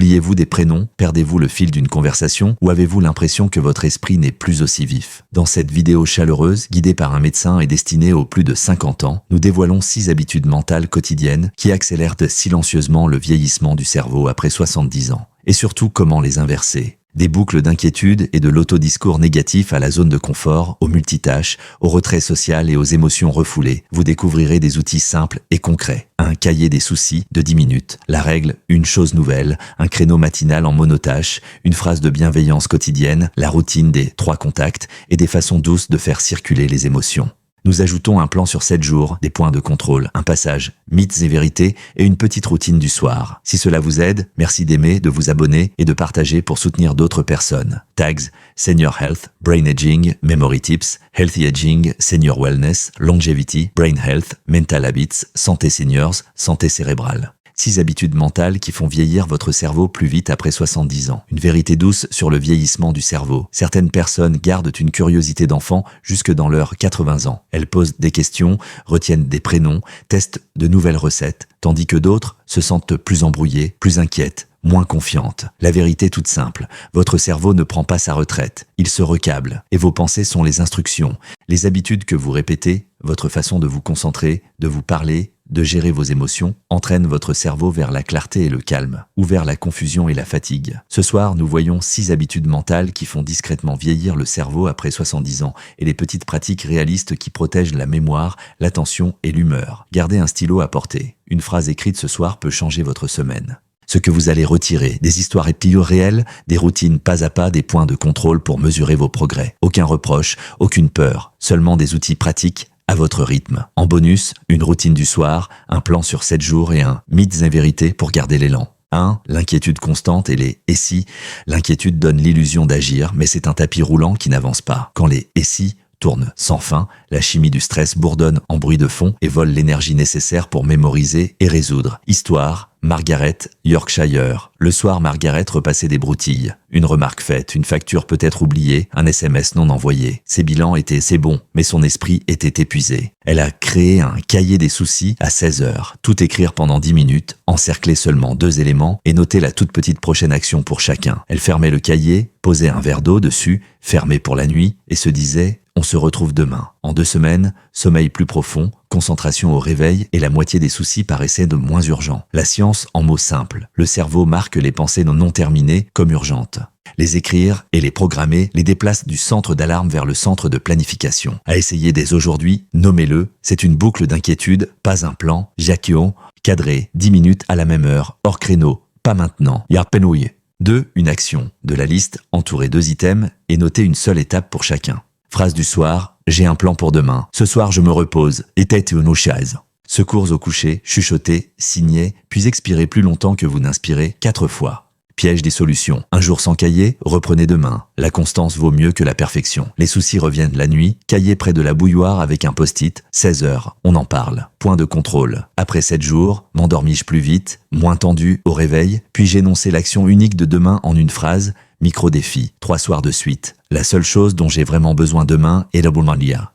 Oubliez-vous des prénoms? Perdez-vous le fil d'une conversation? Ou avez-vous l'impression que votre esprit n'est plus aussi vif? Dans cette vidéo chaleureuse, guidée par un médecin et destinée aux plus de 50 ans, nous dévoilons 6 habitudes mentales quotidiennes qui accélèrent silencieusement le vieillissement du cerveau après 70 ans. Et surtout, comment les inverser? Des boucles d'inquiétude et de l'autodiscours négatif à la zone de confort, au multitâches, au retrait social et aux émotions refoulées, vous découvrirez des outils simples et concrets. Un cahier des soucis de 10 minutes, la règle, une chose nouvelle, un créneau matinal en monotâche, une phrase de bienveillance quotidienne, la routine des 3 contacts et des façons douces de faire circuler les émotions. Nous ajoutons un plan sur 7 jours, des points de contrôle, un passage, mythes et vérités et une petite routine du soir. Si cela vous aide, merci d'aimer, de vous abonner et de partager pour soutenir d'autres personnes. Tags, Senior Health, Brain Aging, Memory Tips, Healthy Aging, Senior Wellness, Longevity, Brain Health, Mental Habits, Santé Seniors, Santé Cérébrale. 6 habitudes mentales qui font vieillir votre cerveau plus vite après 70 ans. Une vérité douce sur le vieillissement du cerveau. Certaines personnes gardent une curiosité d'enfant jusque dans leurs 80 ans. Elles posent des questions, retiennent des prénoms, testent de nouvelles recettes, tandis que d'autres se sentent plus embrouillées, plus inquiètes, moins confiantes. La vérité toute simple, votre cerveau ne prend pas sa retraite, il se recable, et vos pensées sont les instructions, les habitudes que vous répétez, votre façon de vous concentrer, de vous parler, de gérer vos émotions, entraînent votre cerveau vers la clarté et le calme, ou vers la confusion et la fatigue. Ce soir, nous voyons 6 habitudes mentales qui font discrètement vieillir le cerveau après 70 ans, et les petites pratiques réalistes qui protègent la mémoire, l'attention et l'humeur. Gardez un stylo à portée. Une phrase écrite ce soir peut changer votre semaine. Ce que vous allez retirer, des histoires réelles, des routines pas à pas, des points de contrôle pour mesurer vos progrès. Aucun reproche, aucune peur, seulement des outils pratiques à votre rythme. En bonus, une routine du soir, un plan sur 7 jours et un mythes et vérités pour garder l'élan. 1. L'inquiétude constante et les « et si ». L'inquiétude donne l'illusion d'agir, mais c'est un tapis roulant qui n'avance pas. Quand les « et si » tournent sans fin, la chimie du stress bourdonne en bruit de fond et vole l'énergie nécessaire pour mémoriser et résoudre. Histoire, Margaret, Yorkshire. Le soir, Margaret repassait des broutilles. Une remarque faite, une facture peut-être oubliée, un SMS non envoyé. Ses bilans étaient c'est bon, mais son esprit était épuisé. Elle a créé un cahier des soucis à 16 heures. Tout écrire pendant 10 minutes, encercler seulement 2 éléments et noter la toute petite prochaine action pour chacun. Elle fermait le cahier, posait un verre d'eau dessus, fermé pour la nuit, et se disait « On se retrouve demain ». En 2 semaines, sommeil plus profond, concentration au réveil et la moitié des soucis paraissaient de moins urgents. La science en mots simples. Le cerveau marque les pensées non terminées comme urgentes. Les écrire et les programmer les déplace du centre d'alarme vers le centre de planification. À essayer dès aujourd'hui, nommez-le, c'est une boucle d'inquiétude, pas un plan, Jacquion, cadré, 10 minutes à la même heure, hors créneau, pas maintenant, Yarpenouille. 2. Une action. De la liste, entourez 2 items et notez une seule étape pour chacun. Phrase du soir, j'ai un plan pour demain. Ce soir, je me repose. Et tête une chaise. Secours au coucher, chuchotez, signez, puis expirez plus longtemps que vous n'inspirez 4 fois. Piège des solutions. Un jour sans cahier, reprenez demain. La constance vaut mieux que la perfection. Les soucis reviennent la nuit, cahier près de la bouilloire avec un post-it, 16 heures, on en parle. Point de contrôle. Après 7 jours, m'endormis-je plus vite, moins tendu au réveil, puis-je énoncer l'action unique de demain en une phrase, micro-défi, 3 soirs de suite. La seule chose dont j'ai vraiment besoin demain est la boulmania.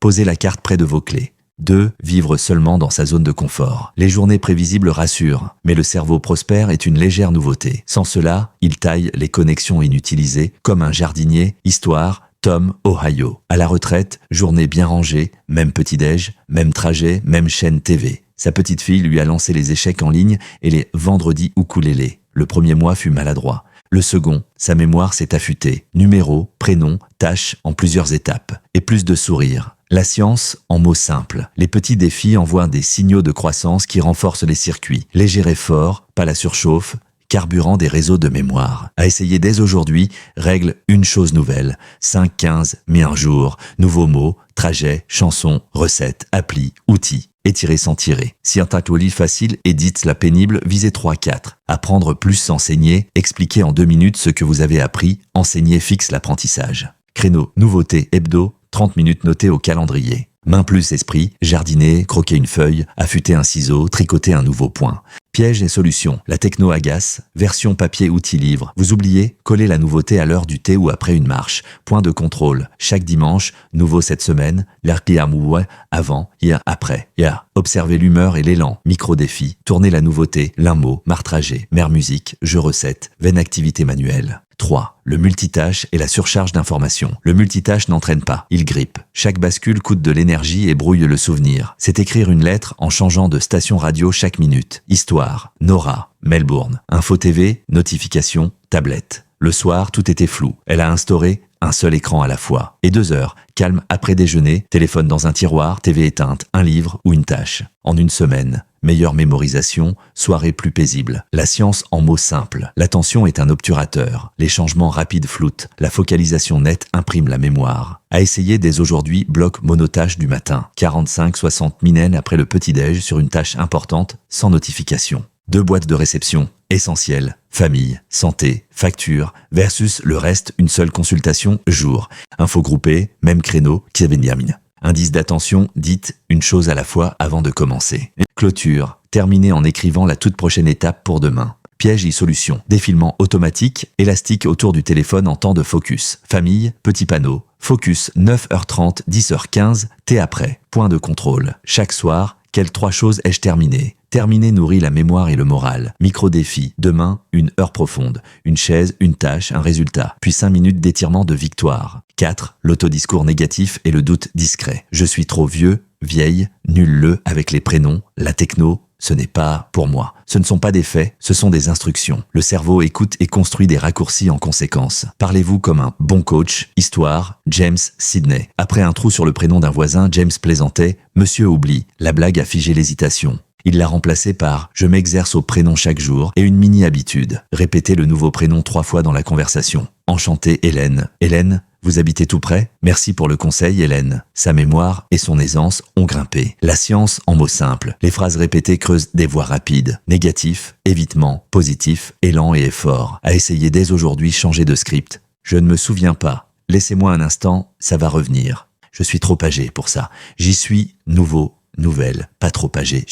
Posez la carte près de vos clés. 2. Vivre seulement dans sa zone de confort. Les journées prévisibles rassurent, mais le cerveau prospère est une légère nouveauté. Sans cela, il taille les connexions inutilisées, comme un jardinier, histoire, Tom, Ohio. À la retraite, journée bien rangée, même petit-déj, même trajet, même chaîne TV. Sa petite fille lui a lancé les échecs en ligne et les vendredis ukulélé. Le premier mois fut maladroit. Le second, sa mémoire s'est affûtée. Numéro, prénom, tâches en plusieurs étapes. Et plus de sourires. La science, en mots simples. Les petits défis envoient des signaux de croissance qui renforcent les circuits. Léger effort, pas la surchauffe, carburant des réseaux de mémoire. À essayer dès aujourd'hui, règle une chose nouvelle. 5-15, mais un jour. Nouveaux mots, trajet, chansons, recettes, applis, outils. Étirer sans tirer. Si un tatouali facile et dites la pénible, visez 3-4. Apprendre plus s'enseigner, expliquer en 2 minutes ce que vous avez appris, enseigner fixe l'apprentissage. Créneau, nouveauté, hebdo, 30 minutes notées au calendrier. Main plus esprit, jardiner, croquer une feuille, affûter un ciseau, tricoter un nouveau point. Pièges et solutions. La techno agace. Version papier outil livre. Vous oubliez? Collez la nouveauté à l'heure du thé ou après une marche. Point de contrôle. Chaque dimanche, nouveau cette semaine. L'arpiamoué, avant, hier, après. Hier. Observez l'humeur et l'élan. Micro-défi. Tournez la nouveauté. L'un mot. Martragé. Mère musique. Jeu recette. Vaine activité manuelle. 3. Le multitâche et la surcharge d'informations. Le multitâche n'entraîne pas, il grippe. Chaque bascule coûte de l'énergie et brouille le souvenir. C'est écrire une lettre en changeant de station radio chaque minute. Histoire, Nora, Melbourne. Info TV, notification, tablette. Le soir, tout était flou. Elle a instauré un seul écran à la fois. Et 2 heures, calme après déjeuner, téléphone dans un tiroir, TV éteinte, un livre ou une tâche. En une semaine, meilleure mémorisation, soirée plus paisible. La science en mots simples. L'attention est un obturateur. Les changements rapides floutent. La focalisation nette imprime la mémoire. À essayer dès aujourd'hui, bloc monotâche du matin. 45-60 minutes après le petit-déj sur une tâche importante, sans notification. 2 boîtes de réception. Essentiel, famille, santé, facture, versus le reste, une seule consultation, jour. Info groupée, même créneau, Kevin Yamin. Indice d'attention, dites une chose à la fois avant de commencer. Clôture, terminez en écrivant la toute prochaine étape pour demain. Piège et solution. Défilement automatique, élastique autour du téléphone en temps de focus. Famille, petit panneau. Focus 9h30, 10h15, thé après. Point de contrôle. Chaque soir, quelles 3 choses ai-je terminé? Terminer nourrit la mémoire et le moral. Micro-défi. Demain, une heure profonde. Une chaise, une tâche, un résultat. Puis 5 minutes d'étirement de victoire. 4. L'autodiscours négatif et le doute discret. Je suis trop vieux, vieille, nul avec les prénoms, la techno. Ce n'est pas pour moi. Ce ne sont pas des faits, ce sont des instructions. Le cerveau écoute et construit des raccourcis en conséquence. Parlez-vous comme un bon coach. Histoire, James Sidney. Après un trou sur le prénom d'un voisin, James plaisantait « Monsieur oublie ». La blague a figé l'hésitation. Il l'a remplacé par « Je m'exerce au prénom chaque jour » et une mini-habitude. Répétez le nouveau prénom 3 fois dans la conversation. Enchanté Hélène. Hélène, vous habitez tout près? Merci pour le conseil, Hélène. Sa mémoire et son aisance ont grimpé. La science en mots simples. Les phrases répétées creusent des voies rapides. Négatif, évitement, positif, élan et effort. À essayer dès aujourd'hui changer de script. Je ne me souviens pas. Laissez-moi un instant, ça va revenir. Je suis trop âgé pour ça. J'y suis nouveau. Nouvelle, pas trop âgé.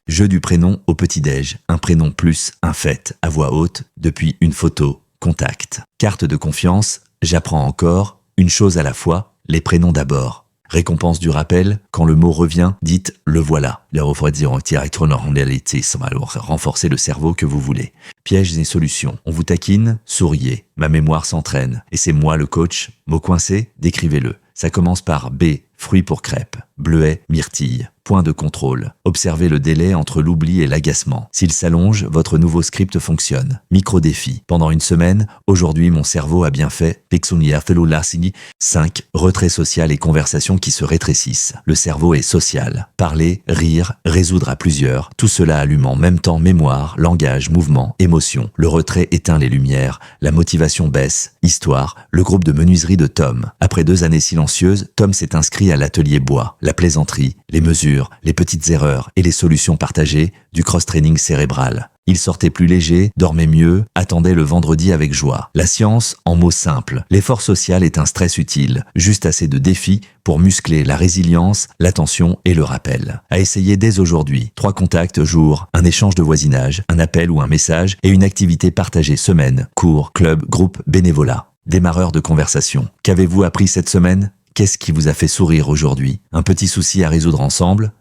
Jeu du prénom au petit-déj. Un prénom plus un fait à voix haute depuis une photo. Contact. Carte de confiance. J'apprends encore. Une chose à la fois. Les prénoms d'abord. Récompense du rappel. Quand le mot revient, dites le voilà. Renforcez le cerveau que vous voulez. Pièges et solutions. On vous taquine, souriez. Ma mémoire s'entraîne. Et c'est moi le coach. Mot coincé, décrivez-le. Ça commence par B. Fruits pour crêpes. Bleuet, myrtille. Point de contrôle. Observez le délai entre l'oubli et l'agacement. S'il s'allonge, votre nouveau script fonctionne. Micro-défi. Pendant une semaine, aujourd'hui mon cerveau a bien fait. 5. Retrait social et conversations qui se rétrécissent. Le cerveau est social. Parler, rire, résoudre à plusieurs. Tout cela allume en même temps mémoire, langage, mouvement, émotion. Le retrait éteint les lumières. La motivation baisse. Histoire. Le groupe de menuiserie de Tom. Après 2 années silencieuses, Tom s'est inscrit à l'atelier bois. La plaisanterie, les mesures, les petites erreurs et les solutions partagées, du cross-training cérébral. Il sortait plus léger, dormait mieux, attendait le vendredi avec joie. La science, en mots simples. L'effort social est un stress utile, juste assez de défis pour muscler la résilience, l'attention et le rappel. À essayer dès aujourd'hui. 3 contacts jour, un échange de voisinage, un appel ou un message et une activité partagée semaine, cours, club, groupe, bénévolat. Démarreur de conversation. Qu'avez-vous appris cette semaine? Qu'est-ce qui vous a fait sourire aujourd'hui? Un petit souci à résoudre ensemble?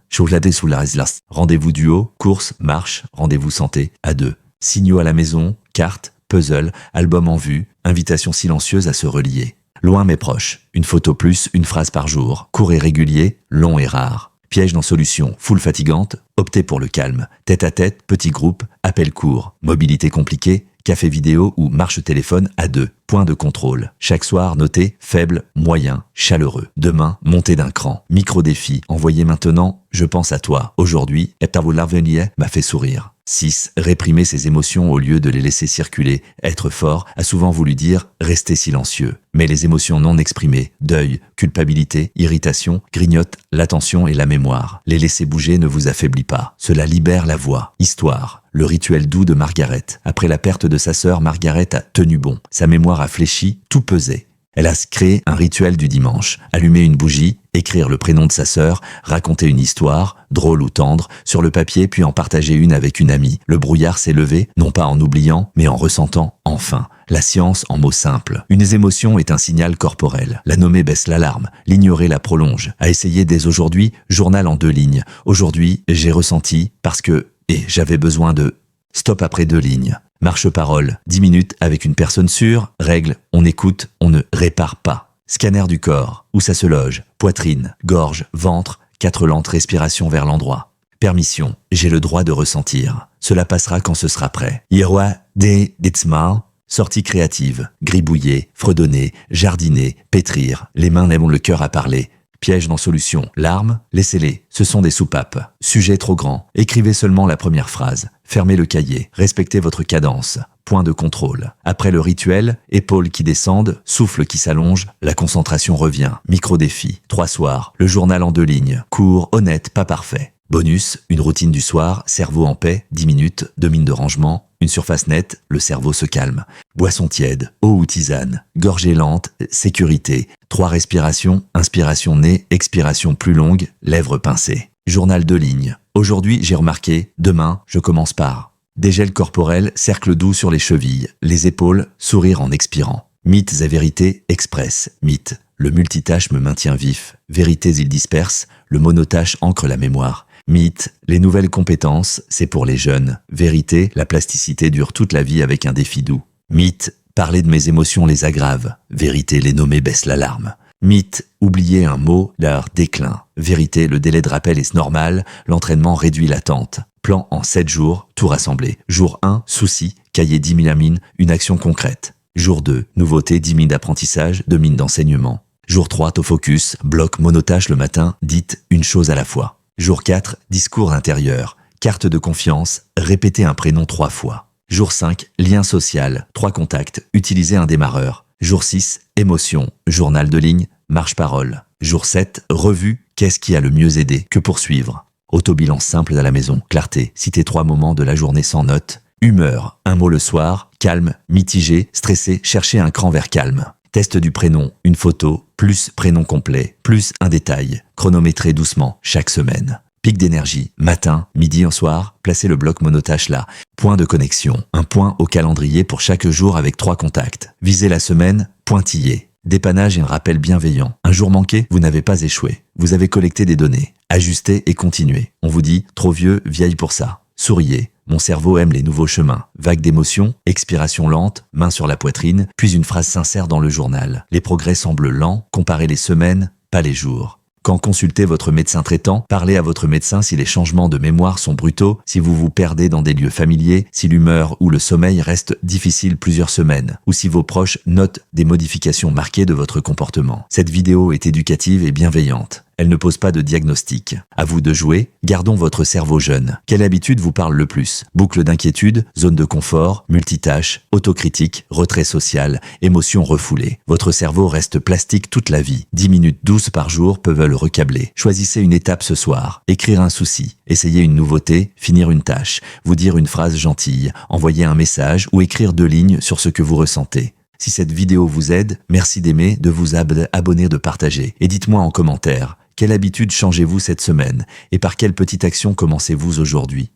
Rendez-vous duo, course, marche, rendez-vous santé, à 2. Signaux à la maison, carte, puzzle, album en vue, invitation silencieuse à se relier. Loin mais proche, une photo plus, une phrase par jour, court et régulier, long et rare. Piège dans solution, foule fatigante, optez pour le calme. Tête à tête, petit groupe, appel court, mobilité compliquée, café vidéo ou marche téléphone à 2. Point de contrôle. Chaque soir, notez faible, moyen, chaleureux. Demain, montée d'un cran. Micro-défi. Envoyez maintenant « Je pense à toi ». Aujourd'hui, l'avenir m'a fait sourire. 6. Réprimer ses émotions au lieu de les laisser circuler. Être fort a souvent voulu dire rester silencieux. Mais les émotions non exprimées, deuil, culpabilité, irritation, grignotent l'attention et la mémoire. Les laisser bouger ne vous affaiblit pas. Cela libère la voix. Histoire. Le rituel doux de Margaret. Après la perte de sa sœur, Margaret a tenu bon. Sa mémoire a fléchi, tout pesait. Elle a créé un rituel du dimanche, allumer une bougie, écrire le prénom de sa sœur, raconter une histoire, drôle ou tendre, sur le papier puis en partager une avec une amie. Le brouillard s'est levé, non pas en oubliant, mais en ressentant enfin. La science en mots simples. Une émotion est un signal corporel. La nommer baisse l'alarme, l'ignorer la prolonge. À essayer dès aujourd'hui, journal en 2 lignes. Aujourd'hui, j'ai ressenti parce que, et j'avais besoin de... Stop après 2 lignes. Marche-parole, 10 minutes avec une personne sûre. Règle, on écoute, on ne répare pas. Scanner du corps, où ça se loge. Poitrine, gorge, ventre, 4 lentes respirations vers l'endroit. Permission, j'ai le droit de ressentir. Cela passera quand ce sera prêt. Yerwa de Ditzma. Sortie créative, gribouiller, fredonner, jardiner, pétrir. Les mains n'aiment le cœur à parler. Piège dans solution. Larmes, laissez-les. Ce sont des soupapes. Sujet trop grand. Écrivez seulement la première phrase. Fermez le cahier. Respectez votre cadence. Point de contrôle. Après le rituel, épaules qui descendent, souffle qui s'allonge, la concentration revient. Micro-défi. 3 soirs. Le journal en 2 lignes. Court, honnête, pas parfait. Bonus, une routine du soir, cerveau en paix, 10 minutes, 2 minutes de rangement, une surface nette, le cerveau se calme. Boisson tiède, eau ou tisane, gorgée lente, sécurité, 3 respirations, inspiration nez, expiration plus longue, lèvres pincées. Journal 2 lignes. Aujourd'hui, j'ai remarqué, demain, je commence par. Dégel corporel, cercle doux sur les chevilles, les épaules, sourire en expirant. Mythes et vérités, express, mythe. Le multitâche me maintient vif. Vérités, il disperse, le monotâche ancre la mémoire. Mythe, les nouvelles compétences, c'est pour les jeunes. Vérité, la plasticité dure toute la vie avec un défi doux. Mythe, parler de mes émotions les aggrave. Vérité, les nommer baisse l'alarme. Mythe, oublier un mot, leur déclin. Vérité, le délai de rappel est normal, l'entraînement réduit l'attente. Plan en 7 jours, tout rassemblé. Jour 1, souci, cahier 10 000 amines, une action concrète. Jour 2, nouveauté, 10 000 d'apprentissage, 2 000 d'enseignement. Jour 3, taux focus, bloc monotâche le matin, dites une chose à la fois. Jour 4, discours intérieur, carte de confiance, répétez un prénom 3 fois. Jour 5, lien social, 3 contacts, utilisez un démarreur. Jour 6, émotion, journal de ligne, marche-parole. Jour 7, revue, qu'est-ce qui a le mieux aidé, que poursuivre. Autobilan simple à la maison, clarté, citez 3 moments de la journée sans notes. Humeur, un mot le soir, calme, mitigé, stressé, cherchez un cran vers calme. Test du prénom, une photo, plus prénom complet, plus un détail. Chronométré doucement, chaque semaine. Pic d'énergie, matin, midi, au soir, placez le bloc monotâche là. Point de connexion, un point au calendrier pour chaque jour avec 3 contacts. Visez la semaine, pointillé. Dépannage et un rappel bienveillant. Un jour manqué, vous n'avez pas échoué. Vous avez collecté des données. Ajustez et continuez. On vous dit, trop vieux, vieille pour ça. Souriez. Mon cerveau aime les nouveaux chemins. Vague d'émotion, expiration lente, main sur la poitrine, puis une phrase sincère dans le journal. Les progrès semblent lents, comparez les semaines, pas les jours. Quand consultez votre médecin traitant, parlez à votre médecin si les changements de mémoire sont brutaux, si vous vous perdez dans des lieux familiers, si l'humeur ou le sommeil reste difficile plusieurs semaines, ou si vos proches notent des modifications marquées de votre comportement. Cette vidéo est éducative et bienveillante. Elle ne pose pas de diagnostic. À vous de jouer, gardons votre cerveau jeune. Quelle habitude vous parle le plus? Boucle d'inquiétude, zone de confort, multitâche, autocritique, retrait social, émotions refoulées. Votre cerveau reste plastique toute la vie. 10 minutes douces par jour peuvent le recabler. Choisissez une étape ce soir. Écrire un souci. Essayez une nouveauté, finir une tâche. Vous dire une phrase gentille. Envoyer un message ou écrire 2 lignes sur ce que vous ressentez. Si cette vidéo vous aide, merci d'aimer, de vous abonner, de partager. Et dites-moi en commentaire. Quelle habitude changez-vous cette semaine et par quelle petite action commencez-vous aujourd'hui?